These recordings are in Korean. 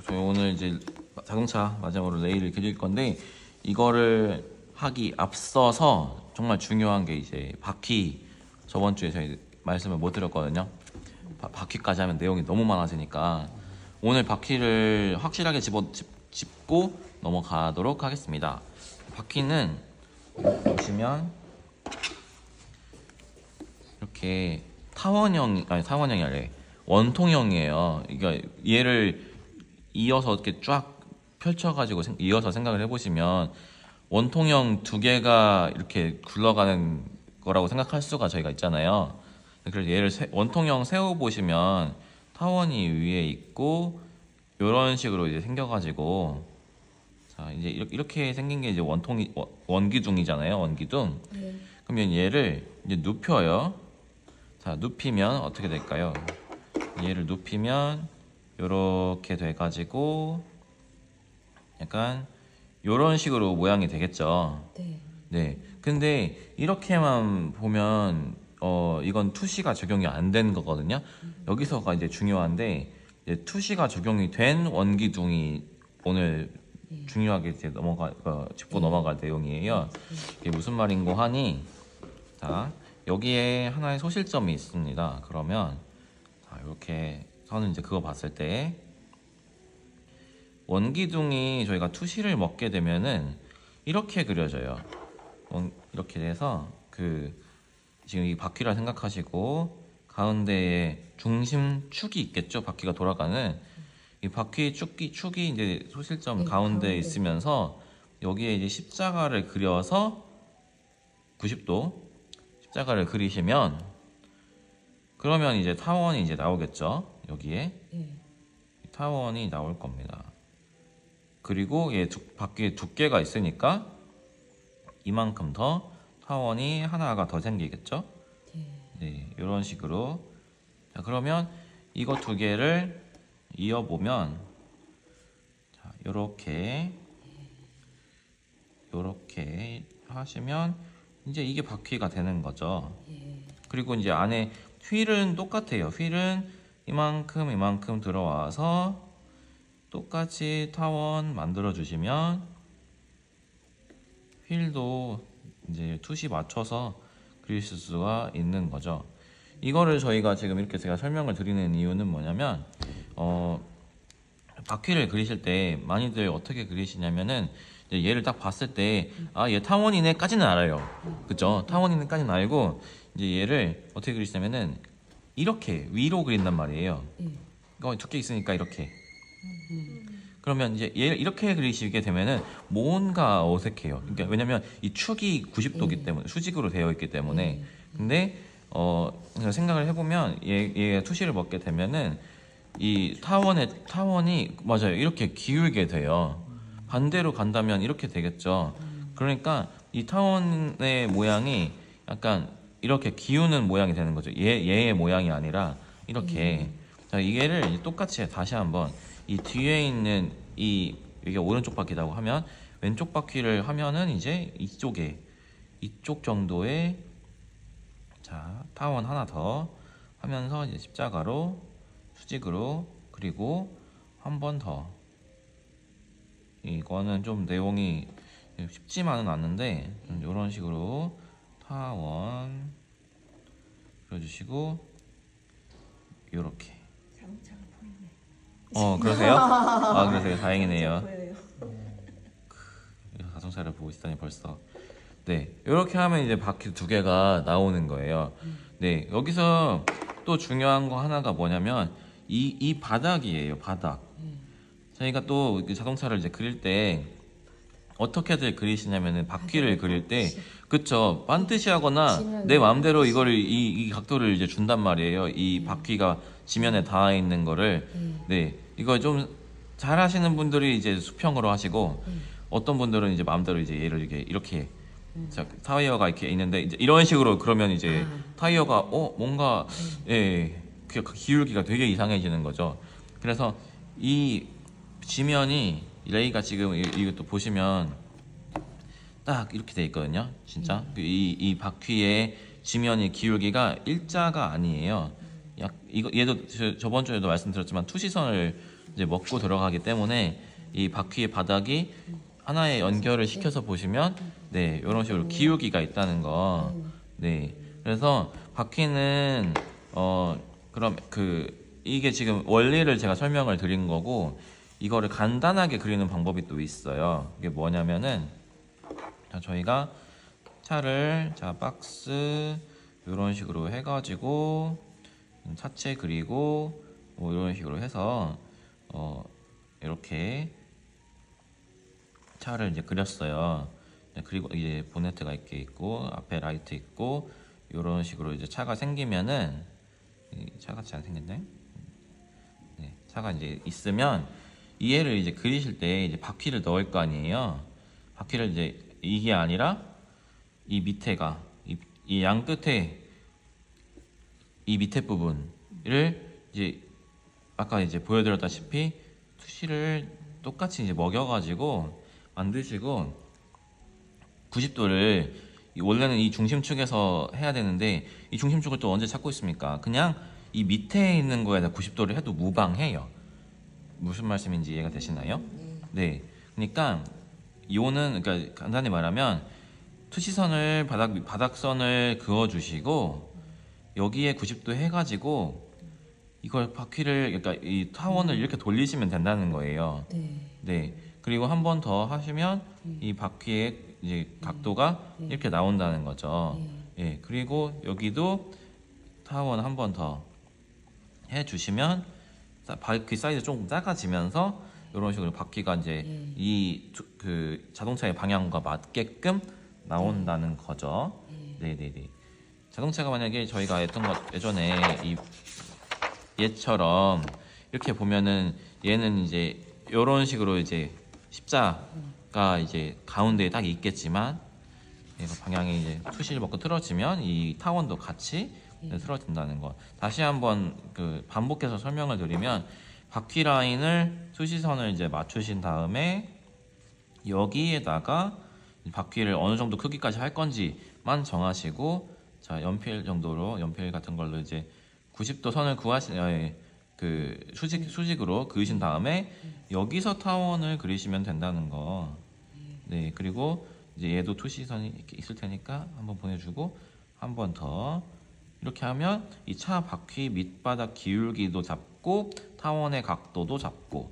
저희 오늘 이제 자동차 마지막으로 레일을 그릴 건데, 이거를 하기 앞서서 정말 중요한 게 이제 바퀴. 저번 주에 저희 말씀을 못 드렸거든요. 바퀴까지 하면 내용이 너무 많아지니까 오늘 바퀴를 확실하게 짚고 넘어가도록 하겠습니다. 바퀴는 보시면 이렇게 타원형이 아니라 원통형이에요. 그러니까 얘를 이어서 이렇게 쫙 펼쳐가지고 이어서 생각을 해보시면 원통형 두 개가 이렇게 굴러가는 거라고 생각할 수가 저희가 있잖아요. 그래서 얘를 원통형 세워보시면 타원이 위에 있고 이런 식으로 이제 생겨가지고, 자 이제 이렇게 생긴 게 이제 원기둥이잖아요. 원기둥. 네. 그러면 얘를 이제 눕혀요. 자, 눕히면 어떻게 될까요? 얘를 눕히면 요렇게 돼가지고 약간 요런 식으로 모양이 되겠죠. 네. 네. 근데 이렇게만 보면 이건 투시가 적용이 안 된 거거든요. 여기서가 이제 중요한데, 이제 투시가 적용이 된 원기둥이 오늘 중요하게 이제 짚고 넘어갈 내용이에요. 이게 무슨 말인고 하니, 자 여기에 하나의 소실점이 있습니다. 그러면 자, 이렇게 저는 이제 그거 봤을 때 원기둥이 저희가 투시를 먹게 되면은 이렇게 그려져요. 이렇게 돼서 지금 이 바퀴라 생각하시고 가운데에 중심축이 있겠죠. 바퀴가 돌아가는 이 바퀴 축이 이제 소실점 네, 가운데에 가운데. 있으면서 여기에 이제 십자가를 그려서 90도 십자가를 그리시면, 그러면 이제 타원이 이제 나오겠죠. 여기에 네. 타원이 나올 겁니다. 그리고 얘 바퀴에 두께가 있으니까 이만큼 더 타원이 하나가 더 생기겠죠. 네, 이런 식으로. 자, 그러면 이거 두 개를 이어보면, 자, 요렇게 하시면 이제 이게 바퀴가 되는 거죠. 그리고 이제 안에 휠은 똑같아요. 휠은 이만큼 들어와서 똑같이 타원 만들어 주시면 휠도 이제 투시 맞춰서 그릴 수가 있는 거죠. 이거를 저희가 지금 이렇게 제가 설명을 드리는 이유는 뭐냐면, 바퀴를 그리실 때 많이들 어떻게 그리시냐면은, 이제 얘를 딱 봤을 때 얘 타원이네까지는 알아요. 그쵸? 타원이네까지는 알고 이제 얘를 어떻게 그리시냐면은 이렇게 위로 그린단 말이에요. 이거 두께 있으니까 이렇게. 그러면 이제 얘를 이렇게 그리시게 되면은 뭔가 어색해요. 그러니까 왜냐면 이 축이 90도기 때문에, 수직으로 되어 있기 때문에. 근데 그냥 생각을 해보면 얘 투시를 먹게 되면은 이 타원이 맞아요. 이렇게 기울게 돼요. 반대로 간다면 이렇게 되겠죠. 그러니까 이 타원의 모양이 약간 이렇게 기우는 모양이 되는 거죠. 얘의 모양이 아니라 이렇게. 자, 이게를 똑같이 다시 한번 이 뒤에 있는 이게 오른쪽 바퀴라고 하면, 왼쪽 바퀴를 하면은 이제 이쪽 정도의, 자, 타원 하나 더 하면서 이제 십자가로 수직으로, 그리고 한 번 더. 이거는 좀 내용이 쉽지만은 않는데 이런 식으로 타원 그려주시고, 요렇게. 자동차가 보이네. 그러세요? 그러세요. 다행이네요. 보여요. 자동차를 보고 있다니 벌써. 네, 이렇게 하면 이제 바퀴 두 개가 나오는 거예요. 네, 여기서 또 중요한 거 하나가 뭐냐면 이 바닥이에요. 바닥. 저희가 또 자동차를 이제 그릴 때 어떻게들 그리시냐면은 바퀴를 그릴 때, 그쵸, 반드시 하거나 내 마음대로 이거를 이 각도를 이제 준단 말이에요. 이 바퀴가 지면에 닿아 있는 거를. 네, 이거 좀 잘하시는 분들이 이제 수평으로 하시고, 어떤 분들은 이제 마음대로 이제 얘를 이렇게 자, 타이어가 이렇게 있는데 이제 이런 식으로, 그러면 이제 타이어가 뭔가 그 기울기가 되게 이상해지는 거죠. 그래서 이 지면이, 레이가 지금 이것도 보시면 딱 이렇게 돼 있거든요. 진짜 이 바퀴의 지면의 기울기가 일자가 아니에요. 얘도 저번 주에도 말씀드렸지만 투시선을 이제 먹고 들어가기 때문에 이 바퀴의 바닥이 하나에 연결을 시켜서 보시면 네, 이런 식으로 기울기가 있다는 거. 네. 그래서 바퀴는 그럼 이게 지금 원리를 제가 설명을 드린 거고 이거를 간단하게 그리는 방법이 또 있어요. 이게 뭐냐면은 자, 저희가 차를 박스 이런 식으로 해가지고 차체 그리고 뭐 이런 식으로 해서 이렇게 차를 이제 그렸어요. 그리고 이제 보네트가 이렇게 있고 앞에 라이트 있고 이런 식으로 이제 차가 생기면은 차같이 안 생겼네. 네, 차가 이제 있으면 이 애를 이제 그리실 때 이제 바퀴를 넣을 거 아니에요. 바퀴를 이제 이게 아니라 이 밑에가 이 양 끝에 이 밑에 부분을 이제 아까 이제 보여드렸다시피 투시를 똑같이 이제 먹여가지고 만드시고 90도를 원래는 이 중심축에서 해야 되는데 이 중심축을 또 언제 찾고 있습니까? 그냥 이 밑에 있는 거에다 90도를 해도 무방해요. 무슨 말씀인지 이해가 되시나요? 네. 그러니까 그러니까 간단히 말하면 투시선을 바닥선을 그어주시고 여기에 90도 해가지고 이걸 바퀴를 그러니까 이 타원을 이렇게 돌리시면 된다는 거예요. 네. 네. 그리고 한 번 더 하시면 이 바퀴의 이제 각도가 이렇게 나온다는 거죠. 예. 그리고 여기도 타원 한 번 더 해주시면 바퀴 사이즈 조금 작아지면서 이런 식으로 바퀴가 이제 그 자동차의 방향과 맞게끔 나온다는 거죠. 네네네. 자동차가 만약에 저희가 했던 것 예전에 얘처럼 이렇게 보면은 얘는 이제 이런 식으로 이제 십자가 이제 가운데에 딱 있겠지만 얘가 방향이 이제 투시를 먹고 틀어지면 이 타원도 같이 틀어진다는 거. 다시 한번 반복해서 설명을 드리면 바퀴 라인을 투시선을 이제 맞추신 다음에 여기에다가 바퀴를 어느 정도 크기까지 할 건지만 정하시고 자 연필 정도로 연필 같은 걸로 이제 90도 선을 수직으로 그으신 다음에 여기서 타원을 그리시면 된다는 거. 네, 그리고 이제 얘도 투시선이 이렇게 있을 테니까 한번 보내주고 한 번 더 이렇게 하면 이 차 바퀴 밑바닥 기울기도 잡고 타원의 각도도 잡고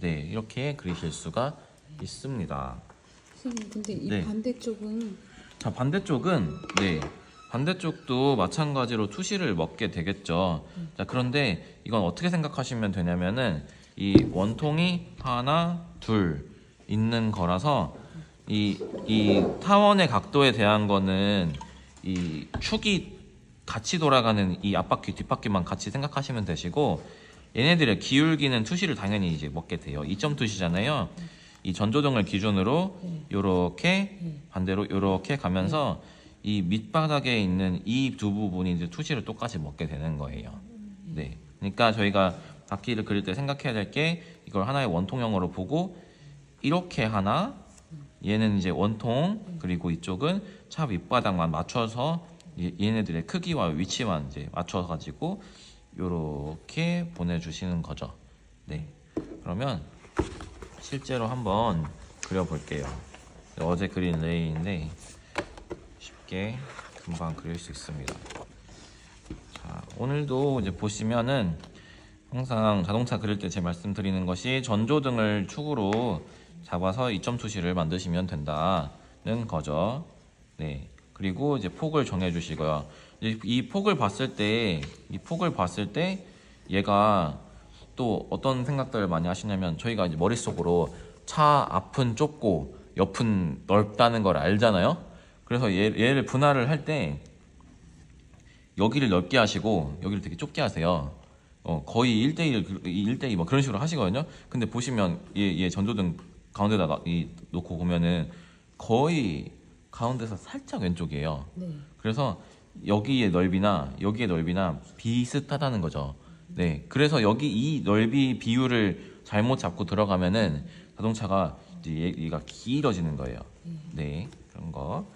네 이렇게 그리실 수가 있습니다. 선생님, 근데 이 네. 반대쪽은 자 반대쪽은 네 반대쪽도 마찬가지로 투시를 먹게 되겠죠. 자 그런데 이건 어떻게 생각하시면 되냐면은 이 원통이 하나 둘 있는 거라서 이 타원의 각도에 대한 거는 이 축이 같이 돌아가는 이 앞바퀴 뒷바퀴만 같이 생각하시면 되시고 얘네들의 기울기는 투시를 당연히 이제 먹게 돼요. 2점 투시잖아요. 이 전조등을 기준으로 요렇게 반대로 요렇게 가면서 이 밑바닥에 있는 이 두 부분이 이제 투시를 똑같이 먹게 되는 거예요. 네. 그러니까 저희가 바퀴를 그릴 때 생각해야 될 게 이걸 하나의 원통형으로 보고 이렇게 하나 얘는 이제 원통 그리고 이쪽은 차 밑바닥만 맞춰서 얘네들의 크기와 위치만 이제 맞춰 가지고 요렇게 보내주시는 거죠. 네. 그러면 실제로 한번 그려볼게요. 어제 그린 레이인데 쉽게 금방 그릴 수 있습니다. 자, 오늘도 이제 보시면은 항상 자동차 그릴 때 제 말씀드리는 것이 전조등을 축으로 잡아서 2점 투시를 만드시면 된다는 거죠. 네. 그리고 이제 폭을 정해 주시고요. 이 폭을 봤을 때 얘가 또 어떤 생각들을 많이 하시냐면 저희가 이제 머릿속으로 차 앞은 좁고 옆은 넓다는 걸 알잖아요. 그래서 얘를 분할을 할 때 여기를 넓게 하시고 여기를 되게 좁게 하세요. 거의 1대2 뭐 그런 식으로 하시거든요. 근데 보시면 얘 전조등 가운데다가 놓고 보면은 거의 가운데서 살짝 왼쪽이에요. 네. 그래서 여기의 넓이나 비슷하다는 거죠. 네. 그래서 여기 이 넓이 비율을 잘못 잡고 들어가면은 자동차가 이제 얘가 길어지는 거예요. 네. 그런 거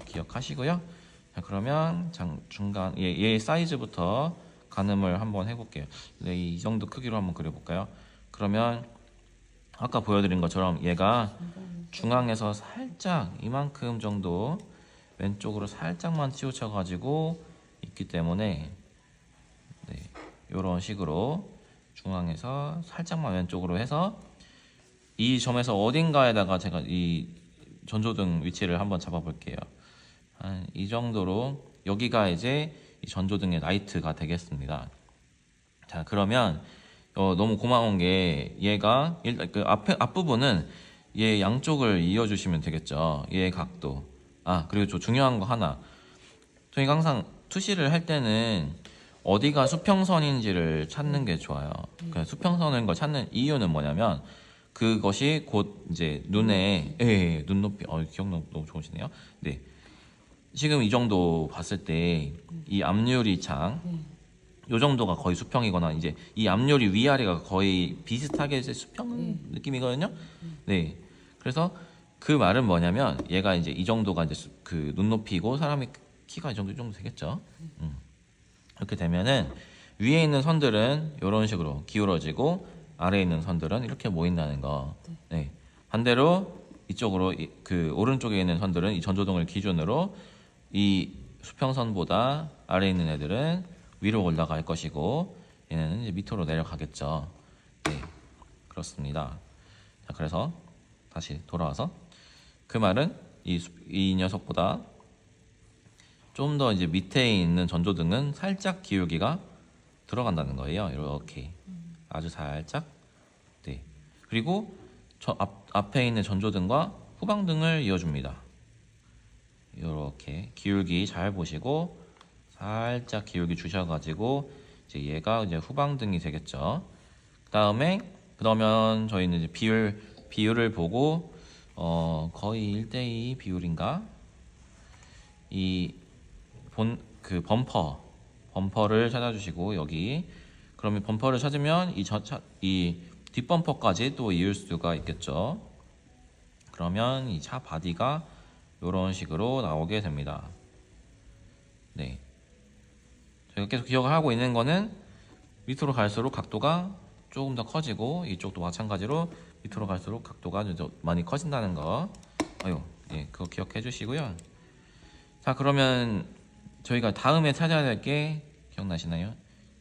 기억하시고요. 자, 그러면 중간 얘 사이즈부터 가늠을 한번 해볼게요. 네, 이 정도 크기로 한번 그려볼까요? 그러면 아까 보여드린 것처럼 얘가 중앙에서 살짝 이만큼 정도 왼쪽으로 살짝만 치우쳐 가지고 있기 때문에 네, 이런 식으로 중앙에서 살짝만 왼쪽으로 해서 이 점에서 어딘가에다가 제가 이 전조등 위치를 한번 잡아 볼게요. 한 이 정도로 여기가 이제 이 전조등의 라이트가 되겠습니다. 자, 그러면 너무 고마운 게 얘가 일단 그 앞부분은 얘 양쪽을 이어주시면 되겠죠. 얘 각도. 아, 그리고 좀 중요한 거 하나. 저희가 항상 투시를 할 때는 어디가 수평선인지를 찾는 게 좋아요. 그 수평선인 걸 찾는 이유는 뭐냐면 그것이 곧 이제 눈에 눈높이 기억력 너무 좋으시네요. 네. 지금 이 정도 봤을 때 이 앞유리 창 요 정도가 거의 수평이거나 이제 이 앞유리 위아래가 거의 비슷하게 이제 수평 느낌이거든요. 네. 그래서 그 말은 뭐냐면 얘가 이제 이 정도가 이제 그 눈높이고 사람이 키가 이 정도 되겠죠. 이렇게 되면은 위에 있는 선들은 이런 식으로 기울어지고 아래에 있는 선들은 이렇게 모인다는 거. 네. 반대로 이쪽으로 그 오른쪽에 있는 선들은 이 전조등을 기준으로 이 수평선보다 아래에 있는 애들은 위로 올라갈 것이고 얘는 이제 밑으로 내려가겠죠. 네, 그렇습니다. 자, 그래서 다시 돌아와서 그 말은 이 녀석보다 좀 더 이제 밑에 있는 전조등은 살짝 기울기가 들어간다는 거예요. 이렇게 아주 살짝. 네. 그리고 앞에 있는 전조등과 후방등을 이어줍니다. 이렇게 기울기 잘 보시고 살짝 기울기 주셔가지고 이제 얘가 이제 후방등이 되겠죠. 그러면 저희는 이제 비율을 보고 거의 1:2 비율인가? 그 범퍼를 찾아주시고 여기 그러면 범퍼를 찾으면 이 뒷범퍼까지 또 이을 수가 있겠죠. 그러면 이 차 바디가 이런 식으로 나오게 됩니다. 네. 저희가 계속 기억을 하고 있는 거는 밑으로 갈수록 각도가 조금 더 커지고 이쪽도 마찬가지로 밑으로 갈수록 각도가 많이 커진다는 거. 예, 그거 기억해 주시고요. 자, 그러면 저희가 다음에 찾아야 될 게 기억나시나요?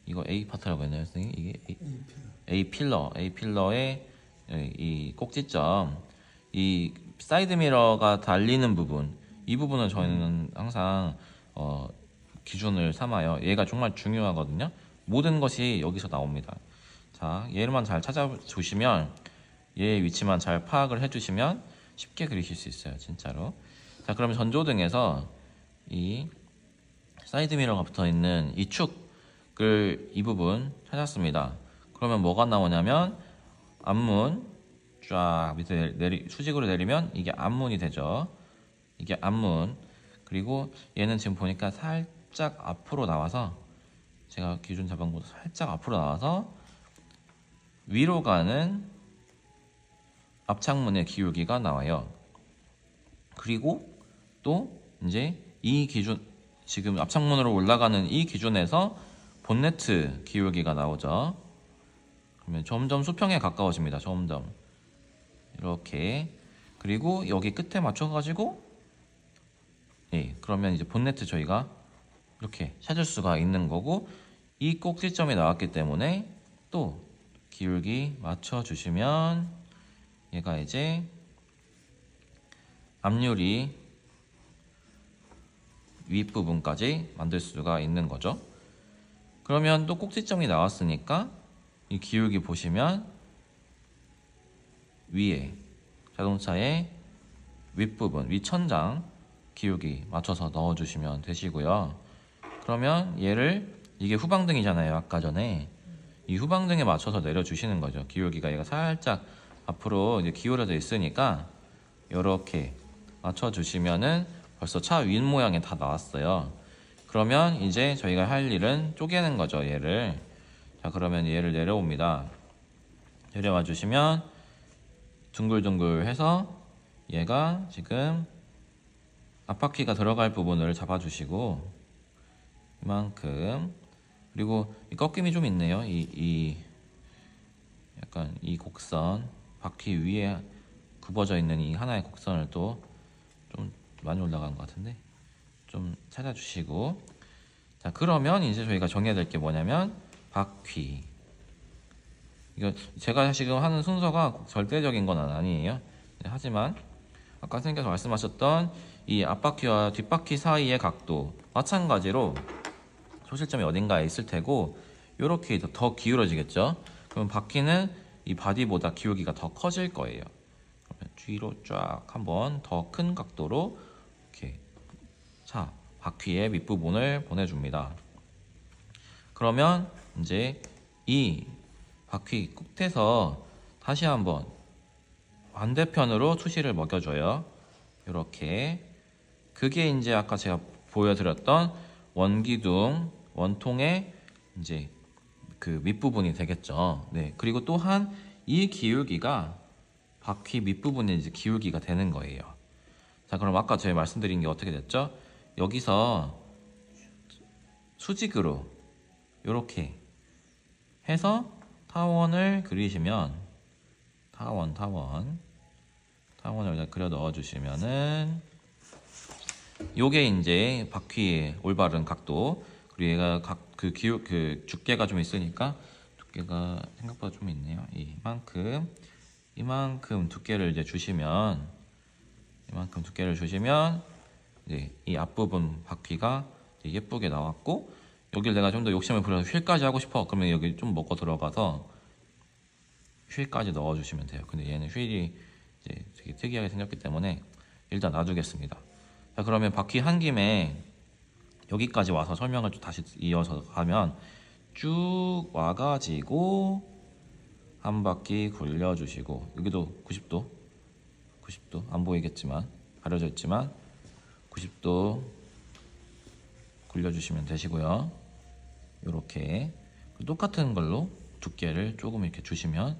이거 A 파트라고 했나요, 선생님? 이게 A 필러의 이 꼭지점, 이 사이드 미러가 달리는 부분, 이 부분을 저희는 항상 기준을 삼아요. 얘가 정말 중요하거든요. 모든 것이 여기서 나옵니다. 자, 얘만 잘 찾아주시면 얘의 위치만 잘 파악을 해주시면 쉽게 그리실 수 있어요, 진짜로. 자, 그러면 전조등에서 이 사이드 미러가 붙어 있는 이 축을 이 부분 찾았습니다. 그러면 뭐가 나오냐면 앞문 쫙 밑에 수직으로 내리면 이게 앞문이 되죠. 이게 앞문. 그리고 얘는 지금 보니까 살짝 앞으로 나와서 제가 기준 잡은 곳 살짝 앞으로 나와서 위로 가는 앞창문의 기울기가 나와요. 그리고 또 이제 이 기준 지금 앞창문으로 올라가는 이 기준에서 본네트 기울기가 나오죠. 그러면 점점 수평에 가까워집니다. 점점 이렇게. 그리고 여기 끝에 맞춰가지고 그러면 이제 본네트 저희가 이렇게 찾을 수가 있는 거고 이 꼭지점이 나왔기 때문에 또 기울기 맞춰주시면 얘가 이제 앞유리 윗부분까지 만들 수가 있는 거죠. 그러면 또 꼭지점이 나왔으니까 이 기울기 보시면 위에 자동차의 윗부분, 윗천장 기울기 맞춰서 넣어주시면 되시고요. 그러면 이게 후방등이잖아요. 아까 전에 이 후방등에 맞춰서 내려주시는 거죠. 기울기가 얘가 살짝 앞으로 이제 기울어져 있으니까 이렇게 맞춰주시면은 벌써 차 윗모양이 다 나왔어요. 그러면 이제 저희가 할 일은 쪼개는 거죠. 얘를. 자, 그러면 얘를 내려옵니다. 내려와 주시면 둥글둥글 해서 얘가 지금 앞바퀴가 들어갈 부분을 잡아주시고 이만큼. 그리고 이 꺾임이 좀 있네요. 약간 이 곡선 바퀴 위에 굽어져 있는 이 하나의 곡선을 또 좀 많이 올라간 것 같은데 좀 찾아주시고, 자 그러면 이제 저희가 정해야 될 게 뭐냐면 바퀴. 이거 제가 지금 하는 순서가 꼭 절대적인 건 아니에요. 네, 하지만 아까 선생님께서 말씀하셨던 이 앞바퀴와 뒷바퀴 사이의 각도 마찬가지로 소실점이 어딘가에 있을 테고 이렇게 더 기울어지겠죠. 그럼 바퀴는 이 바디보다 기울기가 더 커질 거예요. 그러면 뒤로 쫙 한번 더 큰 각도로 이렇게 자 바퀴의 밑부분을 보내줍니다. 그러면 이제 이 바퀴 끝에서 다시 한번 반대편으로 투시를 먹여줘요. 이렇게. 그게 이제 아까 제가 보여드렸던 원기둥 원통의 이제 그 밑부분이 되겠죠. 네. 그리고 또한 이 기울기가 바퀴 밑부분의 이제 기울기가 되는 거예요. 자, 그럼 아까 제가 말씀드린 게 어떻게 됐죠? 여기서 수직으로 이렇게 해서 타원을 그리시면 타원을 여기다 그려 넣어 주시면은 요게 이제 바퀴의 올바른 각도. 그리고 얘가 그 두께가 좀 있으니까 두께가 생각보다 좀 있네요. 이만큼 두께를 이제 주시면 이제 이 앞부분 바퀴가 이제 예쁘게 나왔고, 여기를 내가 좀 더 욕심을 부려서 휠까지 하고 싶어. 그러면 여기 좀 먹고 들어가서 휠까지 넣어주시면 돼요. 근데 얘는 휠이 이제 되게 특이하게 생겼기 때문에 일단 놔두겠습니다. 자, 그러면 바퀴 한 김에 여기까지 와서 설명을 좀 다시 이어서 가면 쭉 와가지고 한 바퀴 굴려주시고, 여기도 90도 안 보이겠지만 가려져 있지만 90도 굴려주시면 되시고요. 이렇게 똑같은 걸로 두께를 조금 이렇게 주시면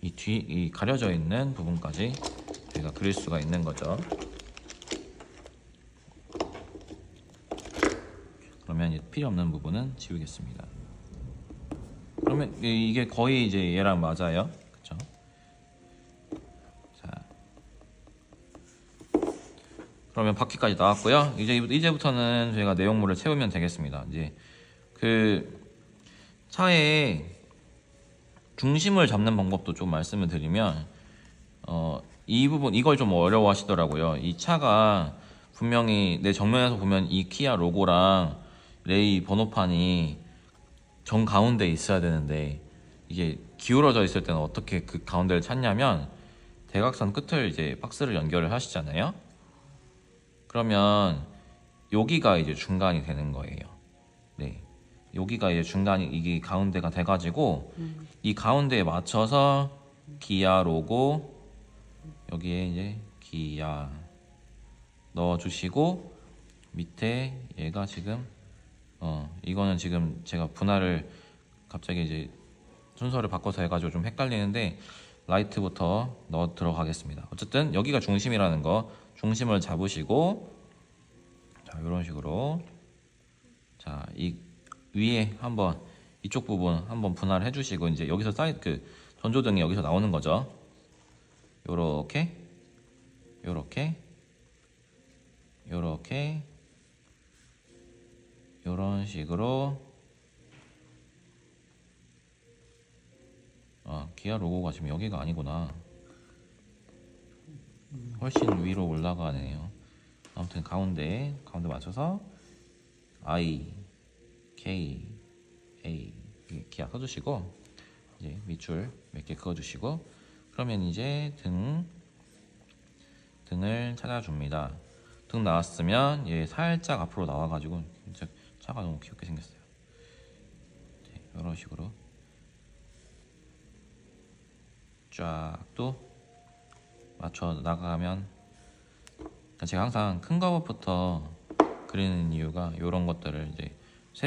이 가려져 있는 부분까지 저희가 그릴 수가 있는 거죠. 그러면 필요 없는 부분은 지우겠습니다. 그러면 이게 거의 이제 얘랑 맞아요, 그렇죠? 자, 그러면 바퀴까지 나왔고요. 이제부터는 저희가 내용물을 채우면 되겠습니다. 이제 그 차에 중심을 잡는 방법도 좀 말씀을 드리면, 이 부분 이걸 좀 어려워하시더라고요. 이 차가 분명히 내 정면에서 보면 이 키아 로고랑 레이 번호판이 정 가운데에 있어야 되는데 이게 기울어져 있을 때는 어떻게 그 가운데를 찾냐면, 대각선 끝을 이제 박스를 연결을 하시잖아요. 그러면 여기가 이제 중간이 되는 거예요. 네, 여기가 이제 중간이 이게 가운데가 돼가지고 이 가운데에 맞춰서 기아 로고 여기에 이제 기아 넣어주시고, 밑에 얘가 지금 이거는 지금 제가 분할을 갑자기 이제 순서를 바꿔서 해가지고 좀 헷갈리는데 라이트부터 넣어 들어가겠습니다. 어쨌든 여기가 중심이라는 거, 중심을 잡으시고, 자 이런 식으로, 자 이 위에 한번 이쪽 부분 한번 분할해 주시고, 이제 여기서 그 전조등이 여기서 나오는 거죠. 요렇게 요런 식으로 기아 로고가 지금 여기가 아니구나. 훨씬 위로 올라가네요. 아무튼 가운데 맞춰서 I, K, A 기아 써주시고, 이제 밑줄 몇 개 그어주시고, 그러면 이제 등을 찾아줍니다. 등 나왔으면 얘 살짝 앞으로 나와가지고 진짜 차가 너무 귀엽게 생겼어요. 이런 식으로 쫙 또 맞춰 나가면, 제가 항상 큰 것부터 그리는 이유가 이런 것들을 이제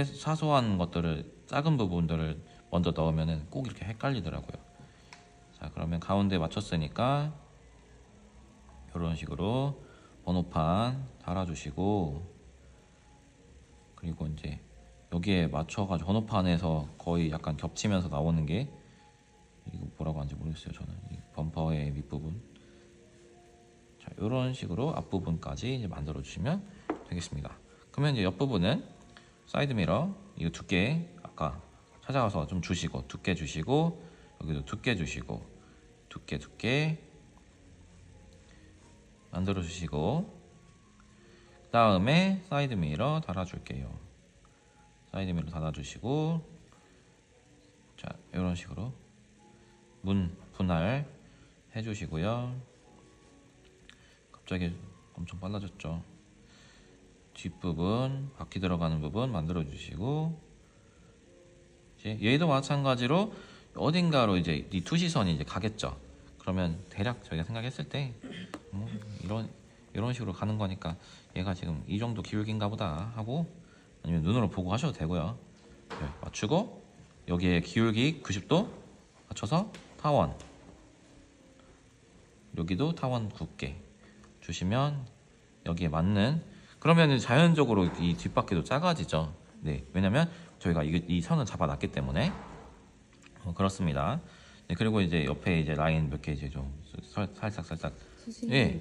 사소한 것들을, 작은 부분들을 먼저 넣으면은 꼭 이렇게 헷갈리더라고요. 자, 그러면 가운데 맞췄으니까 이런 식으로 번호판 달아주시고, 그리고 이제 여기에 맞춰가지고 번호판에서 거의 약간 겹치면서 나오는 게 이거 뭐라고 하는지 모르겠어요. 저는 이 범퍼의 밑부분. 자, 이런 식으로 앞부분까지 이제 만들어 주시면 되겠습니다. 그러면 이제 옆부분은 사이드 미러 이거 두께 아까 찾아가서 좀 주시고 두께 주시고 여기도 두께 주시고 두께 만들어 주시고 그 다음에 사이드 미러 달아줄게요. 사이드 미러 달아주시고 자 이런 식으로 문 분할 해주시고요. 갑자기 엄청 빨라졌죠. 뒷부분 바퀴 들어가는 부분 만들어 주시고 이제 얘도 마찬가지로 어딘가로 이제 이 투시선이 이제 가겠죠. 그러면 대략 저희가 생각했을 때 뭐 이런 식으로 가는 거니까 얘가 지금 이 정도 기울기인가 보다 하고 아니면 눈으로 보고 하셔도 되고요. 네, 맞추고 여기에 기울기 90도 맞춰서 타원 여기도 타원 9개 주시면 여기에 맞는 그러면 자연적으로 이 뒷바퀴도 작아지죠. 네, 왜냐면 저희가 이 선을 잡아놨기 때문에 그렇습니다. 네, 그리고 이제 옆에 이제 라인 몇 개 이제 좀 살짝 선생님 예.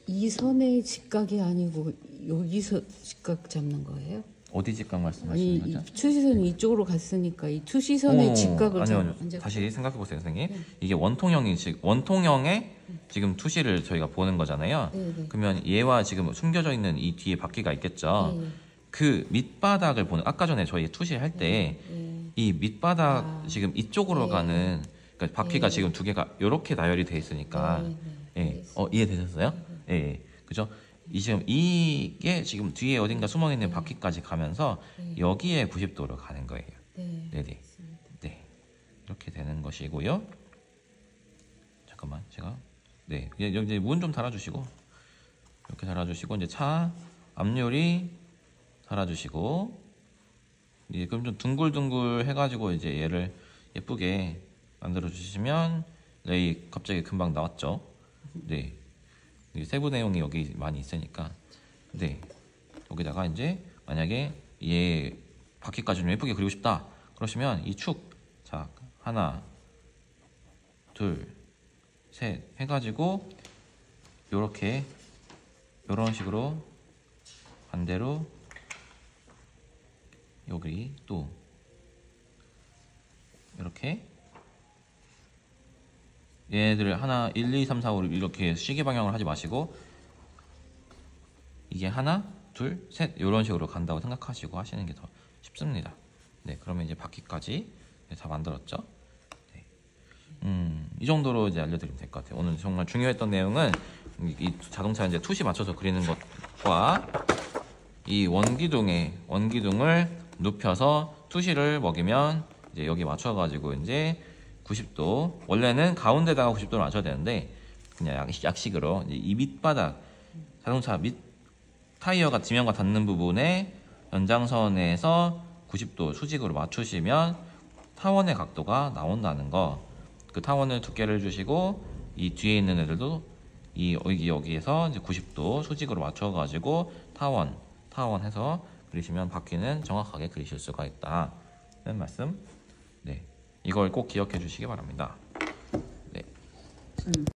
이 선의 직각이 아니고 여기서 직각 잡는 거예요? 어디 직각 말씀하시는 이 거죠? 투시선이 이쪽으로 갔으니까 이 투시선의 직각을 아니요. 잡- 다시 생각해 보세요, 선생님. 이게 원통형의 지금 투시를 저희가 보는 거잖아요. 네. 그러면 얘와 지금 숨겨져 있는 이 뒤에 바퀴가 있겠죠. 네. 그 밑바닥을 보는 아까 전에 저희 투시할 때 이 밑바닥 지금 이쪽으로 네. 가는 그러니까 바퀴가 지금 두 개가 이렇게 나열이 돼 있으니까 예. 이해되셨어요? 예. 그죠? 지금 이게 지금 뒤에 어딘가 숨어 있는 바퀴까지 가면서 여기에 90도로 가는 거예요. 네네. 네. 이렇게 되는 것이고요. 잠깐만, 제가 네, 여기 문 좀 달아주시고 이렇게 달아주시고 이제 차 앞유리 달아주시고 이제 그럼 좀 둥글둥글 해가지고 이제 얘를 예쁘게 만들어 주시면 네, 갑자기 금방 나왔죠. 네. 세부 내용이 여기 많이 있으니까 네 여기다가 이제 만약에 얘 바퀴까지 좀 예쁘게 그리고 싶다 그러시면 이 축 자 하나 둘 셋 해가지고 요렇게 요런 식으로 반대로 여기 또 이렇게 얘네들을 하나 1, 2, 3, 4, 5 이렇게 시계 방향으로 하지 마시고 이게 하나, 둘, 셋 이런 식으로 간다고 생각하시고 하시는 게 더 쉽습니다. 네, 그러면 이제 바퀴까지 다 만들었죠. 네. 이 정도로 이제 알려드리면 될 것 같아요. 오늘 정말 중요했던 내용은 이 자동차 이제 투시 맞춰서 그리는 것과 이 원기둥을 눕혀서 투시를 먹이면 이제 여기 맞춰가지고 이제 90도 원래는 가운데다가 90도를 맞춰야 되는데 그냥 약식으로 이제 이 밑바닥 자동차 밑 타이어가 지면과 닿는 부분에 연장선에서 90도 수직으로 맞추시면 타원의 각도가 나온다는 거. 그 타원을 두께를 주시고 이 뒤에 있는 애들도 여기에서 이제 90도 수직으로 맞춰가지고 타원 해서 그리시면 바퀴는 정확하게 그리실 수가 있다는 말씀. 네, 이걸 꼭 기억해 주시기 바랍니다. 네.